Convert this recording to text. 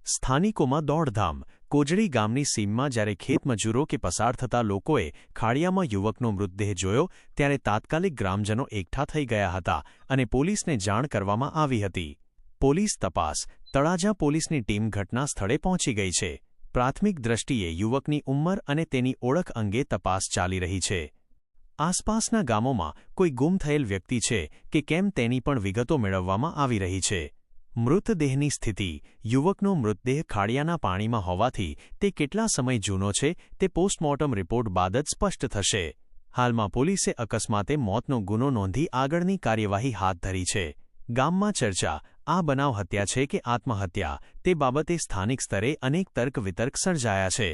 સ્થાનિકોમાં દોડધામ। કોજડી ગામની સીમમાં જ્યારે ખેતમજૂરો કે પસાર થતા લોકોએ ખાડિયામાં યુવકનો મૃતદેહ જોયો ત્યારે તાત્કાલિક ગ્રામજનો એકઠા થઈ ગયા હતા અને પોલીસને જાણ કરવામાં આવી હતી। પોલીસ તપાસ। તળાજા પોલીસની ટીમ ઘટના સ્થળે પહોંચી ગઈ છે। પ્રાથમિક દ્રષ્ટિએ યુવકની ઉંમર અને તેની ઓળખ અંગે તપાસ ચાલી રહી છે। આસપાસના ગામોમાં કોઈ ગુમ થયેલ વ્યક્તિ છે કે કેમ તેની પણ વિગતો મેળવવામાં આવી રહી છે। મૃતદેહની સ્થિતિ। યુવકનો મૃતદેહ ખાડિયાના પાણીમાં હોવાથી તે કેટલા સમય જૂનો છે તે પોસ્ટમોર્ટમ રિપોર્ટ બાદ જ સ્પષ્ટ થશે। હાલમાં પોલીસે અકસ્માતે મોતનો ગુનો નોંધી આગળની કાર્યવાહી હાથ ધરી છે। ગામમાં ચર્ચા। આ બનાવ હત્યા છે કે આત્મહત્યા તે બાબતે સ્થાનિક સ્તરે અનેક તર્ક વિતર્ક સર્જાયા છે।